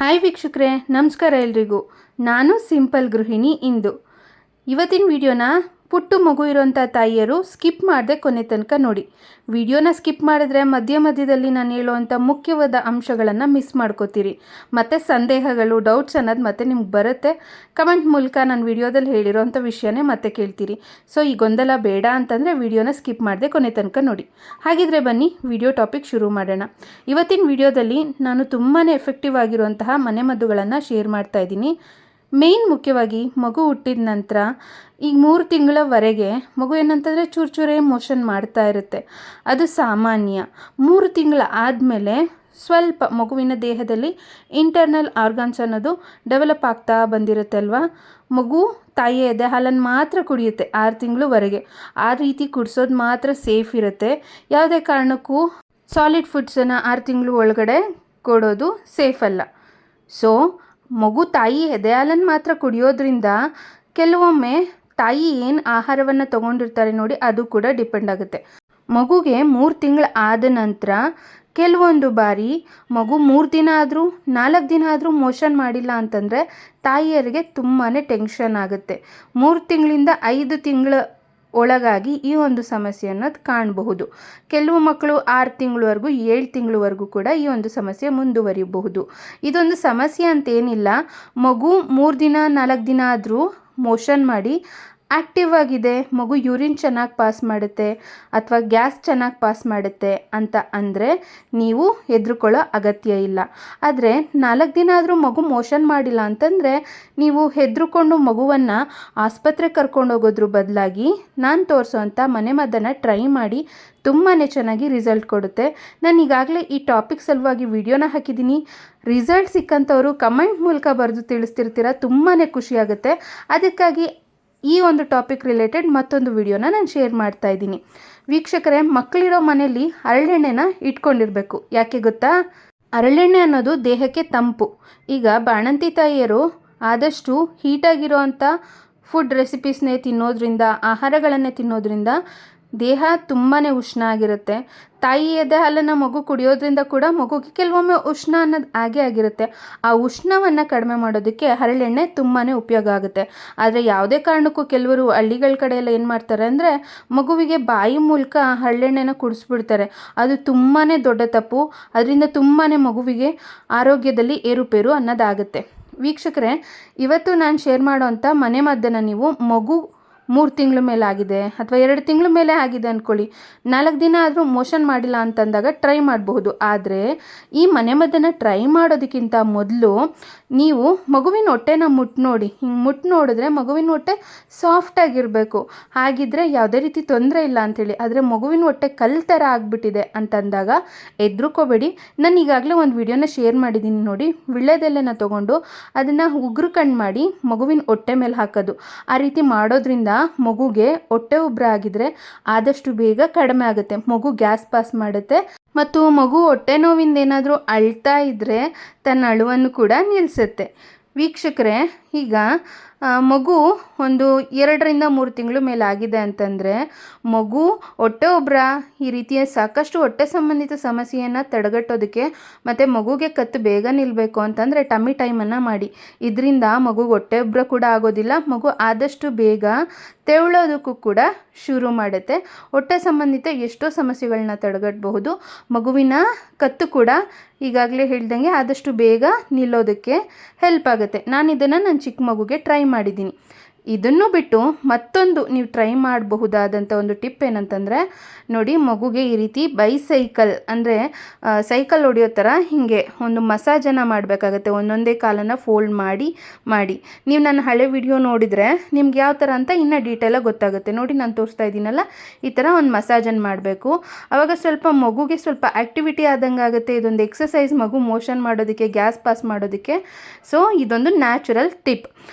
Hi ವೀಕ್ಷಕರೇ, ನಮಸ್ಕಾರ ಎಲ್ರಿಗೂ. ನಾನು ಸಿಂಪಲ್ ಗೃಹಿಣಿ ಇಂದು. ಇವತ್ತಿನ ವಿಡಿಯೋನ ಪುಟ್ಟು ಮಗು ಇರೋಂಥ ತಾಯಿಯರು ಸ್ಕಿಪ್ ಮಾಡದೆ ಕೊನೆ ತನಕ ನೋಡಿ. ವಿಡಿಯೋನ ಸ್ಕಿಪ್ ಮಾಡಿದ್ರೆ ಮಧ್ಯದಲ್ಲಿ ನಾನು ಹೇಳುವಂಥ ಮುಖ್ಯವಾದ ಅಂಶಗಳನ್ನು ಮಿಸ್ ಮಾಡ್ಕೋತೀರಿ. ಮತ್ತು ಸಂದೇಹಗಳು, ಡೌಟ್ಸ್ ಅನ್ನೋದು ಮತ್ತೆ ನಿಮ್ಗೆ ಬರುತ್ತೆ. ಕಮೆಂಟ್ ಮೂಲಕ ನಾನು ವಿಡಿಯೋದಲ್ಲಿ ಹೇಳಿರೋಂಥ ವಿಷಯನೇ ಮತ್ತೆ ಕೇಳ್ತೀರಿ. ಸೊ ಈ ಗೊಂದಲ ಬೇಡ ಅಂತಂದರೆ ವಿಡಿಯೋನ ಸ್ಕಿಪ್ ಮಾಡದೆ ಕೊನೆ ತನಕ ನೋಡಿ. ಹಾಗಿದ್ರೆ ಬನ್ನಿ ವಿಡಿಯೋ ಟಾಪಿಕ್ ಶುರು ಮಾಡೋಣ. ಇವತ್ತಿನ ವಿಡಿಯೋದಲ್ಲಿ ನಾನು ತುಂಬಾ ಎಫೆಕ್ಟಿವ್ ಆಗಿರುವಂತಹ ಮನೆಮದ್ದುಗಳನ್ನು ಶೇರ್ ಮಾಡ್ತಾ ಇದ್ದೀನಿ. ಮೇಯ್ನ್ ಮುಖ್ಯವಾಗಿ ಮಗು ಹುಟ್ಟಿದ ನಂತರ ಈಗ 3 ತಿಂಗಳವರೆಗೆ ಮಗು ಏನಂತಂದರೆ ಚೂರೇ ಮೋಷನ್ ಮಾಡ್ತಾ ಇರುತ್ತೆ. ಅದು ಸಾಮಾನ್ಯ. 3 ತಿಂಗಳ ಆದಮೇಲೆ ಸ್ವಲ್ಪ ಮಗುವಿನ ದೇಹದಲ್ಲಿ ಇಂಟರ್ನಲ್ ಆರ್ಗನ್ಸ್ ಅನ್ನೋದು ಡೆವಲಪ್ ಆಗ್ತಾ ಬಂದಿರುತ್ತೆ ಅಲ್ವಾ. ಮಗು ತಾಯಿಯ ಎದೆ ಹಾಲನ್ನು ಮಾತ್ರ ಕುಡಿಯುತ್ತೆ 6 ತಿಂಗಳವರೆಗೆ. ಆ ರೀತಿ ಕುಡಿಸೋದು ಮಾತ್ರ ಸೇಫ್ ಇರುತ್ತೆ. ಯಾವುದೇ ಕಾರಣಕ್ಕೂ ಸಾಲಿಡ್ ಫುಡ್ಸನ್ನು 6 ತಿಂಗಳು ಒಳಗಡೆ ಕೊಡೋದು ಸೇಫ್ ಅಲ್ಲ. ಸೊ ಮಗು ತಾಯಿ ಎದೆ ಹಾಲನ್ನು ಮಾತ್ರ ಕುಡಿಯೋದ್ರಿಂದ ಕೆಲವೊಮ್ಮೆ ತಾಯಿ ಏನು ಆಹಾರವನ್ನು ತೊಗೊಂಡಿರ್ತಾರೆ ನೋಡಿ, ಅದು ಕೂಡ ಡಿಪೆಂಡ್ ಆಗುತ್ತೆ. ಮಗುಗೆ 3 ತಿಂಗಳು ಆದ ನಂತರ ಕೆಲವೊಂದು ಬಾರಿ ಮಗು 3 ದಿನ ಆದರೂ 4 ದಿನ ಆದರೂ ಮೋಷನ್ ಮಾಡಿಲ್ಲ ಅಂತಂದರೆ ತಾಯಿಯರಿಗೆ ತುಂಬಾ ಟೆನ್ಷನ್ ಆಗುತ್ತೆ. 3 ತಿಂಗಳಿಂದ 5 ತಿಂಗಳ ಒಳಗಾಗಿ ಈ ಒಂದು ಸಮಸ್ಯೆ ಅನ್ನೋದು ಕಾಣಬಹುದು. ಕೆಲವು ಮಕ್ಕಳು 6 ತಿಂಗಳವರೆಗೂ 7 ತಿಂಗಳವರೆಗೂ ಕೂಡ ಈ ಒಂದು ಸಮಸ್ಯೆ ಮುಂದುವರಿಯಬಹುದು. ಇದೊಂದು ಸಮಸ್ಯೆ ಅಂತೇನಿಲ್ಲ. ಮಗು 3 ದಿನ 4 ದಿನ ಆದರೂ ಮೋಷನ್ ಮಾಡಿ ಆ್ಯಕ್ಟಿವ್ ಆಗಿದೆ, ಮಗು ಯೂರಿನ್ ಚೆನ್ನಾಗಿ ಪಾಸ್ ಮಾಡುತ್ತೆ ಅಥವಾ ಗ್ಯಾಸ್ ಚೆನ್ನಾಗಿ ಪಾಸ್ ಮಾಡುತ್ತೆ ಅಂತ ಅಂದರೆ ನೀವು ಹೆದರ್ಕೊಳ್ಳೋ ಅಗತ್ಯ ಇಲ್ಲ. ಆದರೆ 4 ದಿನ ಆದರೂ ಮಗು ಮೋಷನ್ ಮಾಡಿಲ್ಲ ಅಂತಂದರೆ ನೀವು ಹೆದರ್ಕೊಂಡು ಮಗುವನ್ನು ಆಸ್ಪತ್ರೆಗೆ ಕರ್ಕೊಂಡು ಹೋಗೋದ್ರ ಬದಲಾಗಿ ನಾನು ತೋರಿಸೋವಂಥ ಮನೆಮದ್ದನ್ನು ಟ್ರೈ ಮಾಡಿ ತುಂಬಾ ಚೆನ್ನಾಗಿ ರಿಸಲ್ಟ್ ಕೊಡುತ್ತೆ. ನಾನು ಈಗಾಗಲೇ ಈ ಟಾಪಿಕ್ ಸಲುವಾಗಿ ವಿಡಿಯೋನ ಹಾಕಿದ್ದೀನಿ. ರಿಸಲ್ಟ್ ಸಿಕ್ಕಂಥವರು ಕಮೆಂಟ್ ಮೂಲಕ ಬರೆದು ತಿಳಿಸ್ತಿರ್ತೀರ, ತುಂಬಾ ಖುಷಿಯಾಗುತ್ತೆ. ಅದಕ್ಕಾಗಿ ಈ ಒಂದು ಟಾಪಿಕ್ ರಿಲೇಟೆಡ್ ಮತ್ತೊಂದು ವಿಡಿಯೋನ ನಾನು ಶೇರ್ ಮಾಡ್ತಾ ಇದ್ದೀನಿ. ವೀಕ್ಷಕರೇ, ಮಕ್ಕಳಿರೋ ಮನೆಯಲ್ಲಿ ಹರಳೆಣ್ಣೆನ ಇಟ್ಕೊಂಡಿರಬೇಕು. ಯಾಕೆ ಗೊತ್ತಾ? ಹರಳೆಣ್ಣೆ ಅನ್ನೋದು ದೇಹಕ್ಕೆ ತಂಪು. ಈಗ ಬಾಣಂತಿ ತಾಯಿಯರು ಆದಷ್ಟು ಹೀಟಾಗಿರೋ ಅಂಥ ಫುಡ್ ರೆಸಿಪೀಸ್ನೇ ತಿನ್ನೋದ್ರಿಂದ, ಆಹಾರಗಳನ್ನೇ ತಿನ್ನೋದ್ರಿಂದ ದೇಹ ತುಂಬಾ ಉಷ್ಣ ಆಗಿರುತ್ತೆ. ತಾಯಿ ಎದೆ ಹಾಲನ್ನು ಮಗು ಕುಡಿಯೋದ್ರಿಂದ ಕೂಡ ಮಗುಗೆ ಕೆಲವೊಮ್ಮೆ ಉಷ್ಣ ಅನ್ನೋದು ಆಗಿರುತ್ತೆ. ಆ ಉಷ್ಣವನ್ನು ಕಡಿಮೆ ಮಾಡೋದಕ್ಕೆ ಹರಳೆಣ್ಣೆ ತುಂಬಾ ಉಪಯೋಗ ಆಗುತ್ತೆ. ಆದರೆ ಯಾವುದೇ ಕಾರಣಕ್ಕೂ ಕೆಲವರು ಹಳ್ಳಿಗಳ ಕಡೆ ಎಲ್ಲ ಏನು ಮಾಡ್ತಾರೆ ಅಂದರೆ ಮಗುವಿಗೆ ಬಾಯಿ ಮೂಲಕ ಹರಳೆಣ್ಣೆನ ಕುಡಿಸ್ಬಿಡ್ತಾರೆ. ಅದು ತುಂಬಾ ದೊಡ್ಡ ತಪ್ಪು. ಅದರಿಂದ ತುಂಬಾ ಮಗುವಿಗೆ ಆರೋಗ್ಯದಲ್ಲಿ ಏರುಪೇರು ಅನ್ನೋದಾಗುತ್ತೆ. ವೀಕ್ಷಕರೇ, ಇವತ್ತು ನಾನು ಶೇರ್ ಮಾಡೋವಂಥ ಮನೆಮದ್ದನ್ನು ನೀವು ಮಗು 3 ತಿಂಗಳ ಮೇಲೆ ಆಗಿದೆ ಅಥವಾ 2 ತಿಂಗಳ ಮೇಲೆ ಆಗಿದೆ ಅಂದ್ಕೊಳ್ಳಿ, 4 ದಿನ ಆದರೂ ಮೋಷನ್ ಮಾಡಿಲ್ಲ ಅಂತಂದಾಗ ಟ್ರೈ ಮಾಡಬಹುದು. ಆದರೆ ಈ ಮನೆಮದ್ದನ್ನು ಟ್ರೈ ಮಾಡೋದಕ್ಕಿಂತ ಮೊದಲು ನೀವು ಮಗುವಿನ ಹೊಟ್ಟೆನ ಮುಟ್ಟು ನೋಡಿ. ಹಿಂಗೆ ಮುಟ್ಟು ನೋಡಿದ್ರೆ ಮಗುವಿನ ಹೊಟ್ಟೆ ಸಾಫ್ಟಾಗಿರಬೇಕು. ಹಾಗಿದ್ರೆ ಯಾವುದೇ ರೀತಿ ತೊಂದರೆ ಇಲ್ಲ ಅಂಥೇಳಿ. ಆದರೆ ಮಗುವಿನ ಹೊಟ್ಟೆ ಕಲ್ಲು ಥರ ಆಗಿಬಿಟ್ಟಿದೆ ಅಂತಂದಾಗ ಹೆದರ್ಕೋಬೇಡಿ. ನಾನು ಈಗಾಗಲೇ ಒಂದು ವಿಡಿಯೋನ ಶೇರ್ ಮಾಡಿದ್ದೀನಿ ನೋಡಿ. ವಿಳ್ಯದೆಲೆನ ತೊಗೊಂಡು ಅದನ್ನು ಉಗುರು ಕಣ್ಣು ಮಾಡಿ ಮಗುವಿನ ಹೊಟ್ಟೆ ಮೇಲೆ ಹಾಕೋದು. ಆ ರೀತಿ ಮಾಡೋದ್ರಿಂದ ಮಗುಗೆ ಹೊಟ್ಟೆ ಉಬ್ಬರ ಆಗಿದ್ರೆ ಆದಷ್ಟು ಬೇಗ ಕಡಿಮೆ ಆಗುತ್ತೆ. ಮಗು ಗ್ಯಾಸ್ ಪಾಸ್ ಮಾಡುತ್ತೆ ಮತ್ತು ಮಗು ಹೊಟ್ಟೆ ನೋವಿಂದ ಏನಾದರೂ ಅಳ್ತಾ ಇದ್ದರೆ ತನ್ನ ಅಳುವನ್ನು ಕೂಡ ನಿಲ್ಲಿಸುತ್ತೆ. ವೀಕ್ಷಕರೇ, ಈಗ ಮಗು ಒಂದು 2 ರಿಂದ 3 ತಿಂಗಳ ಮೇಲೆ ಆಗಿದೆ ಅಂತಂದರೆ ಮಗು ಹೊಟ್ಟೆ ಉಬ್ಬರ ಈ ರೀತಿಯ ಸಾಕಷ್ಟು ಹೊಟ್ಟೆ ಸಂಬಂಧಿತ ಸಮಸ್ಯೆಯನ್ನು ತಡೆಗಟ್ಟೋದಕ್ಕೆ ಮತ್ತು ಮಗುಗೆ ಕತ್ತು ಬೇಗ ನಿಲ್ಲಬೇಕು ಅಂತಂದರೆ ಟಮ್ಮಿ ಟೈಮನ್ನು ಮಾಡಿ. ಇದರಿಂದ ಮಗುಗೆ ಹೊಟ್ಟೆ ಉಬ್ಬರ ಕೂಡ ಆಗೋದಿಲ್ಲ. ಮಗು ಆದಷ್ಟು ಬೇಗ ತೆವಳೋದಕ್ಕೂ ಕೂಡ ಶುರು ಮಾಡುತ್ತೆ. ಹೊಟ್ಟೆ ಸಂಬಂಧಿತ ಎಷ್ಟೋ ಸಮಸ್ಯೆಗಳನ್ನ ತಡೆಗಟ್ಟಬಹುದು. ಮಗುವಿನ ಕತ್ತು ಕೂಡ ಈಗಾಗಲೇ ಹೇಳ್ದಂಗೆ ಆದಷ್ಟು ಬೇಗ ನಿಲ್ಲೋದಕ್ಕೆ ಹೆಲ್ಪ್ ಆಗುತ್ತೆ. ನಾನು ಇದನ್ನು ನನ್ನ ಚಿಕ್ಕ ಮಗುಗೆ ಟ್ರೈ ಮಾಡಿದ್ದೀನಿ. ಇದನ್ನು ಬಿಟ್ಟು ಮತ್ತೊಂದು ನೀವು ಟ್ರೈ ಮಾಡಬಹುದಾದಂಥ ಒಂದು ಟಿಪ್ ಏನಂತಂದರೆ ನೋಡಿ, ಮಗುಗೆ ಈ ರೀತಿ ಬೈಸೈಕಲ್ ಅಂದರೆ ಸೈಕಲ್ ಹೊಡೆಯೋ ಥರ ಹೀಗೆ ಒಂದು ಮಸಾಜನ್ನು ಮಾಡಬೇಕಾಗತ್ತೆ. ಒಂದೊಂದೇ ಕಾಲನ್ನು ಫೋಲ್ಡ್ ಮಾಡಿ ನೀವು ನನ್ನ ಹಳೆ ವಿಡಿಯೋ ನೋಡಿದರೆ ನಿಮ್ಗೆ ಯಾವ ಥರ ಅಂತ ಇನ್ನೂ ಡೀಟೇಲಾಗಿ ಗೊತ್ತಾಗುತ್ತೆ. ನೋಡಿ, ನಾನು ತೋರಿಸ್ತಾ ಇದ್ದೀನಲ್ಲ, ಈ ಥರ ಒಂದು ಮಸಾಜನ್ನು ಮಾಡಬೇಕು. ಆವಾಗ ಸ್ವಲ್ಪ ಮಗುಗೆ ಸ್ವಲ್ಪ ಆ್ಯಕ್ಟಿವಿಟಿ ಆದಂಗೆ ಆಗುತ್ತೆ. ಇದೊಂದು ಎಕ್ಸಸೈಸ್ ಮಗು ಮೋಷನ್ ಮಾಡೋದಕ್ಕೆ, ಗ್ಯಾಸ್ ಪಾಸ್ ಮಾಡೋದಕ್ಕೆ. ಸೊ ಇದೊಂದು ನ್ಯಾಚುರಲ್ ಟಿಪ್.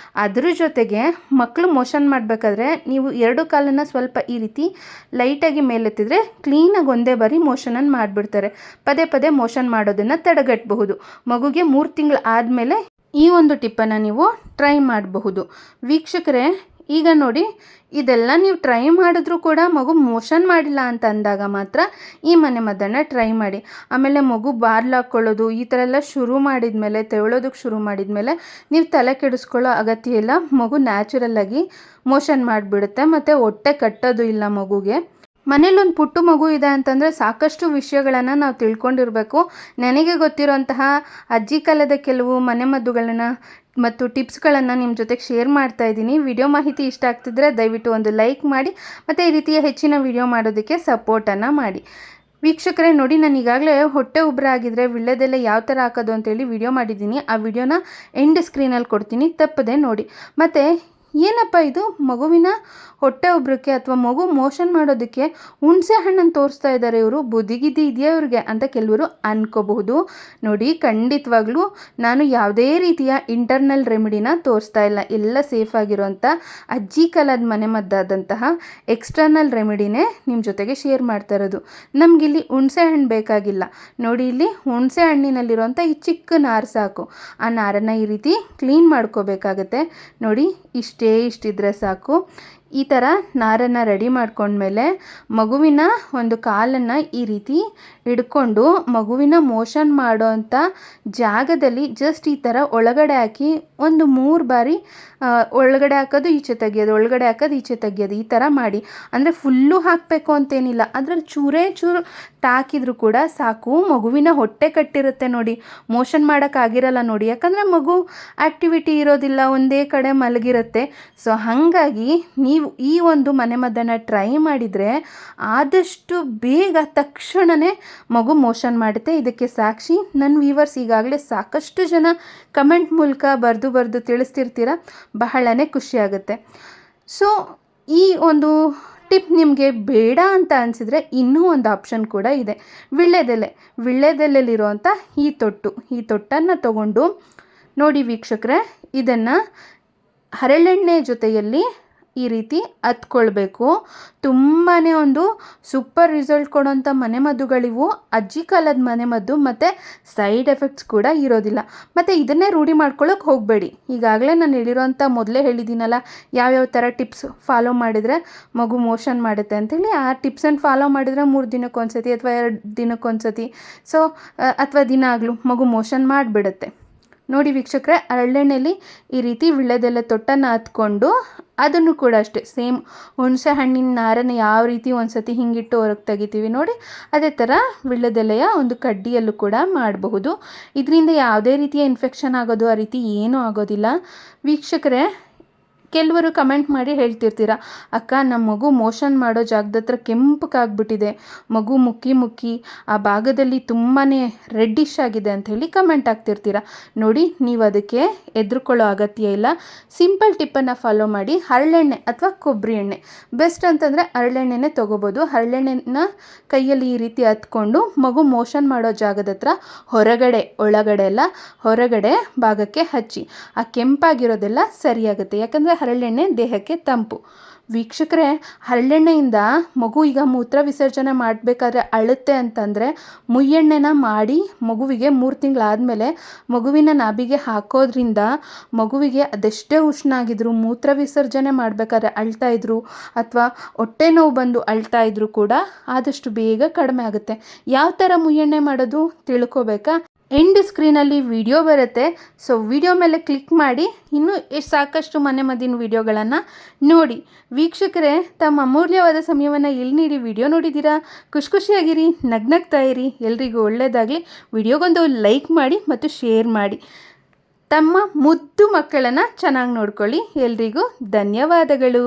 ಅದ್ರ ಜೊತೆಗೆ ಮಕ್ಕಳು ಮೋಷನ್ ಮಾಡಬೇಕಾದ್ರೆ ನೀವು 2 ಕಾಲನ್ನು ಸ್ವಲ್ಪ ಈ ರೀತಿ ಲೈಟಾಗಿ ಮೇಲೆತ್ತಿದ್ರೆ ಕ್ಲೀನಾಗಿ ಒಂದೇ ಬಾರಿ ಮೋಷನನ್ನು ಮಾಡಿಬಿಡ್ತಾರೆ. ಪದೇ ಮೋಷನ್ ಮಾಡೋದನ್ನು ತಡೆಗಟ್ಟಬಹುದು. ಮಗುಗೆ 3 ತಿಂಗಳು ಆದಮೇಲೆ ಈ ಒಂದು ಟಿಪ್ಪನ್ನು ನೀವು ಟ್ರೈ ಮಾಡಬಹುದು. ವೀಕ್ಷಕರೇ, ಈಗ ನೋಡಿ, ಇದೆಲ್ಲ ನೀವು ಟ್ರೈ ಮಾಡಿದ್ರೂ ಕೂಡ ಮಗು ಮೋಷನ್ ಮಾಡಿಲ್ಲ ಅಂತ ಅಂದಾಗ ಮಾತ್ರ ಈ ಮನೆಮದ್ದನ್ನು ಟ್ರೈ ಮಾಡಿ. ಆಮೇಲೆ ಮಗು ಬಾರ್ಲು ಹಾಕ್ಕೊಳ್ಳೋದು ಈ ಥರ ಎಲ್ಲ ಶುರು ಮಾಡಿದ್ಮೇಲೆ, ತೆವಳೋದಕ್ಕೆ ಶುರು ಮಾಡಿದ್ಮೇಲೆ ನೀವು ತಲೆ ಕೆಡಿಸ್ಕೊಳ್ಳೋ ಅಗತ್ಯ ಇಲ್ಲ. ಮಗು ನ್ಯಾಚುರಲ್ಲಾಗಿ ಮೋಷನ್ ಮಾಡಿಬಿಡುತ್ತೆ ಮತ್ತು ಹೊಟ್ಟೆ ಕಟ್ಟೋದು ಇಲ್ಲ ಮಗುಗೆ. ಮನೇಲಿ ಒಂದು ಪುಟ್ಟು ಮಗು ಇದೆ ಅಂತಂದರೆ ಸಾಕಷ್ಟು ವಿಷಯಗಳನ್ನು ನಾವು ತಿಳ್ಕೊಂಡಿರಬೇಕು. ನನಗೆ ಗೊತ್ತಿರೋಂತಹ ಅಜ್ಜಿ ಕಾಲದ ಕೆಲವು ಮನೆಮದ್ದುಗಳನ್ನು ಮತ್ತು ಟಿಪ್ಸ್ಗಳನ್ನು ನಿಮ್ಮ ಜೊತೆಗೆ ಶೇರ್ ಮಾಡ್ತಾ ಇದ್ದೀನಿ. ವಿಡಿಯೋ ಮಾಹಿತಿ ಇಷ್ಟ ಆಗ್ತಿದ್ರೆ ದಯವಿಟ್ಟು ಒಂದು ಲೈಕ್ ಮಾಡಿ ಮತ್ತು ಈ ರೀತಿಯ ಹೆಚ್ಚಿನ ವಿಡಿಯೋ ಮಾಡೋದಕ್ಕೆ ಸಪೋರ್ಟನ್ನು ಮಾಡಿ. ವೀಕ್ಷಕರೇ ನೋಡಿ, ನಾನು ಈಗಾಗಲೇ ಹೊಟ್ಟೆ ಉಬ್ಬರ ಆಗಿದ್ರೆ ವೀಳ್ಯದೆಲೆ ಯಾವ ಥರ ಹಾಕೋದು ಅಂತೇಳಿ ವಿಡಿಯೋ ಮಾಡಿದ್ದೀನಿ. ಆ ವಿಡಿಯೋನ ಎಂಡ್ ಸ್ಕ್ರೀನಲ್ಲಿ ಕೊಡ್ತೀನಿ, ತಪ್ಪದೆ ನೋಡಿ. ಮತ್ತು ಏನಪ್ಪ ಇದು ಮಗುವಿನ ಹೊಟ್ಟೆ ಉಬ್ಬರಕ್ಕೆ ಅಥವಾ ಮಗು ಮೋಷನ್ ಮಾಡೋದಕ್ಕೆ ಹುಣಸೆ ಹಣ್ಣನ್ನು ತೋರಿಸ್ತಾ ಇದ್ದಾರೆ ಇವರು, ಬುದ್ಧಿಗಿದ್ದಿ ಇದೆಯಾ ಇವ್ರಿಗೆ ಅಂತ ಕೆಲವರು ಅನ್ಕೋಬಹುದು. ನೋಡಿ, ಖಂಡಿತವಾಗ್ಲೂ ನಾನು ಯಾವುದೇ ರೀತಿಯ ಇಂಟರ್ನಲ್ ರೆಮಿಡಿನ ತೋರಿಸ್ತಾ ಇಲ್ಲ. ಎಲ್ಲ ಸೇಫ್ ಆಗಿರೋಂಥ ಅಜ್ಜಿ ಕಾಲದ ಮನೆಮದ್ದಾದಂತಹ ಎಕ್ಸ್ಟರ್ನಲ್ ರೆಮಿಡಿನೇ ನಿಮ್ಮ ಜೊತೆಗೆ ಶೇರ್ ಮಾಡ್ತಾ ಇರೋದು. ನಮಗಿಲ್ಲಿ ಹುಣಸೆ ಹಣ್ಣು ಬೇಕಾಗಿಲ್ಲ. ನೋಡಿ, ಇಲ್ಲಿ ಹುಣಸೆ ಹಣ್ಣಿನಲ್ಲಿರೋಂಥ ಈ ಚಿಕ್ಕ ನಾರು ಸಾಕು. ಆ ನಾರನ್ನು ಈ ರೀತಿ ಕ್ಲೀನ್ ಮಾಡ್ಕೋಬೇಕಾಗತ್ತೆ. ನೋಡಿ, ಇಷ್ಟಿದ್ರೆ ಸಾಕು. ಈ ಥರ ನಾರನ್ನು ರೆಡಿ ಮಾಡ್ಕೊಂಡ್ಮೇಲೆ ಮಗುವಿನ ಒಂದು ಕಾಲನ್ನು ಈ ರೀತಿ ಹಿಡ್ಕೊಂಡು ಮಗುವಿನ ಮೋಷನ್ ಮಾಡೋಂಥ ಜಾಗದಲ್ಲಿ ಜಸ್ಟ್ ಈ ಥರ ಒಳಗಡೆ ಹಾಕಿ ಒಂದು 3 ಬಾರಿ ಒಳಗಡೆ ಹಾಕೋದು ಈಚೆ ತೆಗಿಯೋದು, ಒಳಗಡೆ ಹಾಕೋದು ಈಚೆ ತೆಗಿಯೋದು, ಈ ಥರ ಮಾಡಿ. ಅಂದರೆ ಫುಲ್ಲು ಹಾಕಬೇಕು ಅಂತೇನಿಲ್ಲ, ಅದರಲ್ಲಿ ಚೂರು ತಾಕಿದ್ರು ಕೂಡ ಸಾಕು. ಮಗುವಿನ ಹೊಟ್ಟೆ ಕಟ್ಟಿರುತ್ತೆ ನೋಡಿ, ಮೋಷನ್ ಮಾಡೋಕ್ಕಾಗಿರಲ್ಲ ನೋಡಿ, ಯಾಕಂದರೆ ಮಗು ಆ್ಯಕ್ಟಿವಿಟಿ ಇರೋದಿಲ್ಲ, ಒಂದೇ ಕಡೆ ಮಲಗಿರುತ್ತೆ. ಸೊ ಹಾಗಾಗಿ ನೀವು ಈ ಒಂದು ಮನೆಮದ್ದನ್ನು ಟ್ರೈ ಮಾಡಿದರೆ ಆದಷ್ಟು ಬೇಗ ತಕ್ಷಣವೇ ಮಗು ಮೋಷನ್ ಮಾಡುತ್ತೆ. ಇದಕ್ಕೆ ಸಾಕ್ಷಿ ನನ್ನ ವ್ಯೂವರ್ಸ್ ಈಗಾಗಲೇ ಸಾಕಷ್ಟು ಜನ ಕಮೆಂಟ್ ಮೂಲಕ ಬರೆದು ತಿಳಿಸ್ತಿರ್ತೀರ, ಬಹಳನೇ ಖುಷಿಯಾಗುತ್ತೆ. ಸೊ ಈ ಒಂದು ಟಿಪ್ ನಿಮಗೆ ಬೇಡ ಅಂತ ಅನಿಸಿದರೆ ಇನ್ನೂ ಒಂದು ಆಪ್ಷನ್ ಕೂಡ ಇದೆ. ವೀಳ್ಯದೆಲೆಲಿರುವಂಥ ಈ ತೊಟ್ಟನ್ನು ತಗೊಂಡು ನೋಡಿ ವೀಕ್ಷಕರೇ, ಇದನ್ನು ಹರಳೆಣ್ಣೆ ಜೊತೆಯಲ್ಲಿ ಈ ರೀತಿ ಹತ್ಕೊಳ್ಬೇಕು. ತುಂಬಾ ಒಂದು ಸೂಪರ್ ರಿಸಲ್ಟ್ ಕೊಡೋಂಥ ಮನೆಮದ್ದುಗಳಿವು, ಅಜ್ಜಿ ಕಾಲದ ಮನೆಮದ್ದು, ಮತ್ತು ಸೈಡ್ ಎಫೆಕ್ಟ್ಸ್ ಕೂಡ ಇರೋದಿಲ್ಲ. ಮತ್ತು ಇದನ್ನೇ ರೂಢಿ ಮಾಡ್ಕೊಳ್ಳೋಕೆ ಹೋಗಬೇಡಿ. ಈಗಾಗಲೇ ನಾನು ಹೇಳಿರೋಂಥ ಮೊದಲೇ ಹೇಳಿದ್ದೀನಲ್ಲ, ಯಾವ್ಯಾವ ಥರ ಟಿಪ್ಸ್ ಫಾಲೋ ಮಾಡಿದರೆ ಮಗು ಮೋಷನ್ ಮಾಡುತ್ತೆ ಅಂತೇಳಿ. ಆ ಟಿಪ್ಸನ್ನು ಫಾಲೋ ಮಾಡಿದರೆ 3 ದಿನಕ್ಕೊಂದ್ಸತಿ ಅಥವಾ 2 ದಿನಕ್ಕೊಂದ್ಸತಿ ಅಥವಾ ದಿನ ಆಗಲೂ ಮಗು ಮೋಷನ್ ಮಾಡಿಬಿಡುತ್ತೆ. ನೋಡಿ ವೀಕ್ಷಕರೇ, ಹರಳೆಣ್ಣೆಯಲ್ಲಿ ಈ ರೀತಿ ವೀಳ್ಯದೆಲೆ ತೊಟ್ಟನ್ನು ಹತ್ಕೊಂಡು ಅದನ್ನು ಕೂಡ ಅಷ್ಟೇ ಸೇಮ್ ಹುಣಸೆ ಹಣ್ಣಿನ ನಾರನ್ನು ಯಾವ ರೀತಿ ಒಂದು ಸತಿ ಹಿಂಗಿಟ್ಟು ಹೊರಗೆ ತೆಗಿತೀವಿ ನೋಡಿ, ಅದೇ ಥರ ವೀಳ್ಯದೆಲೆಯ ಒಂದು ಕಡ್ಡಿಯಲ್ಲೂ ಕೂಡ ಮಾಡಬಹುದು. ಇದರಿಂದ ಯಾವುದೇ ರೀತಿಯ ಇನ್ಫೆಕ್ಷನ್ ಆಗೋದು ಆ ರೀತಿ ಏನೂ ಆಗೋದಿಲ್ಲ. ವೀಕ್ಷಕರೇ, ಕೆಲವರು ಕಮೆಂಟ್ ಮಾಡಿ ಹೇಳ್ತಿರ್ತೀರ, ಅಕ್ಕ ನಮ್ಮ ಮಗು ಮೋಷನ್ ಮಾಡೋ ಜಾಗದ ಹತ್ರ ಕೆಂಪಗಾಗ್ಬಿಟ್ಟಿದೆ, ಮಗು ಮುಕ್ಕಿ ಆ ಭಾಗದಲ್ಲಿ ತುಂಬಾ ರೆಡ್ಡಿಶ್ ಆಗಿದೆ ಅಂತ ಹೇಳಿ ಕಮೆಂಟ್ ಆಗ್ತಿರ್ತೀರ. ನೋಡಿ, ನೀವು ಅದಕ್ಕೆ ಹೆದರ್ಕೊಳ್ಳೋ ಅಗತ್ಯ ಇಲ್ಲ. ಸಿಂಪಲ್ ಟಿಪ್ಪನ್ನು ಫಾಲೋ ಮಾಡಿ. ಹರಳೆಣ್ಣೆ ಅಥವಾ ಕೊಬ್ಬರಿ ಎಣ್ಣೆ ಬೆಸ್ಟ್ ಅಂತಂದರೆ ಹರಳೆಣ್ಣೆನೇ ತೊಗೋಬೋದು. ಹರಳೆಣ್ಣೆನ ಕೈಯಲ್ಲಿ ಈ ರೀತಿ ಹತ್ಕೊಂಡು ಮಗು ಮೋಷನ್ ಮಾಡೋ ಜಾಗದ ಹತ್ರ ಒಳಗಡೆ ಎಲ್ಲ ಹೊರಗಡೆ ಭಾಗಕ್ಕೆ ಹಚ್ಚಿ ಆ ಕೆಂಪಾಗಿರೋದೆಲ್ಲ ಸರಿಯಾಗುತ್ತೆ. ಯಾಕಂದರೆ ಹರಳೆಣ್ಣೆ ದೇಹಕ್ಕೆ ತಂಪು. ವೀಕ್ಷಕರೇ, ಹರಳೆಣ್ಣೆಯಿಂದ ಮಗು ಈಗ ಮೂತ್ರ ವಿಸರ್ಜನೆ ಮಾಡಬೇಕಾದ್ರೆ ಅಳುತ್ತೆ ಅಂತಂದರೆ ಮುಯ್ಯೆಣ್ಣೆನ ಮಾಡಿ ಮಗುವಿಗೆ 3 ತಿಂಗಳಾದಮೇಲೆ ಮಗುವಿನ ನಾಭಿಗೆ ಹಾಕೋದ್ರಿಂದ ಮಗುವಿಗೆ ಅದೆಷ್ಟೇ ಉಷ್ಣ ಆಗಿದ್ರು, ಮೂತ್ರ ವಿಸರ್ಜನೆ ಮಾಡಬೇಕಾದ್ರೆ ಅಳ್ತಾ ಇದ್ರು ಅಥವಾ ಹೊಟ್ಟೆ ನೋವು ಬಂದು ಅಳ್ತಾ ಇದ್ರು ಕೂಡ ಆದಷ್ಟು ಬೇಗ ಕಡಿಮೆ ಆಗುತ್ತೆ. ಯಾವ ಥರ ಮುಯ್ಯೆಣ್ಣೆ ಮಾಡೋದು ತಿಳ್ಕೊಬೇಕಾ? ಎಂಡ್ ಸ್ಕ್ರೀನಲ್ಲಿ ವಿಡಿಯೋ ಬರುತ್ತೆ. ಸೊ ವಿಡಿಯೋ ಮೇಲೆ ಕ್ಲಿಕ್ ಮಾಡಿ ಇನ್ನೂ ಸಾಕಷ್ಟು ಮನೆಮದ್ದಿನ ವಿಡಿಯೋಗಳನ್ನು ನೋಡಿ. ವೀಕ್ಷಕರೇ, ತಮ್ಮ ಅಮೂಲ್ಯವಾದ ಸಮಯವನ್ನು ಇಲ್ಲಿ ನೀಡಿ ವಿಡಿಯೋ ನೋಡಿದ್ದೀರಾ. ಖುಷಿಯಾಗಿರಿ, ನಗ್ನಗ್ತಾ ಇರಿ. ಎಲ್ರಿಗೂ ಒಳ್ಳೆಯದಾಗಲಿ. ವಿಡಿಯೋಗೊಂದು ಲೈಕ್ ಮಾಡಿ ಮತ್ತು ಶೇರ್ ಮಾಡಿ. ತಮ್ಮ ಮುದ್ದು ಮಕ್ಕಳನ್ನು ಚೆನ್ನಾಗಿ ನೋಡ್ಕೊಳ್ಳಿ. ಎಲ್ರಿಗೂ ಧನ್ಯವಾದಗಳು.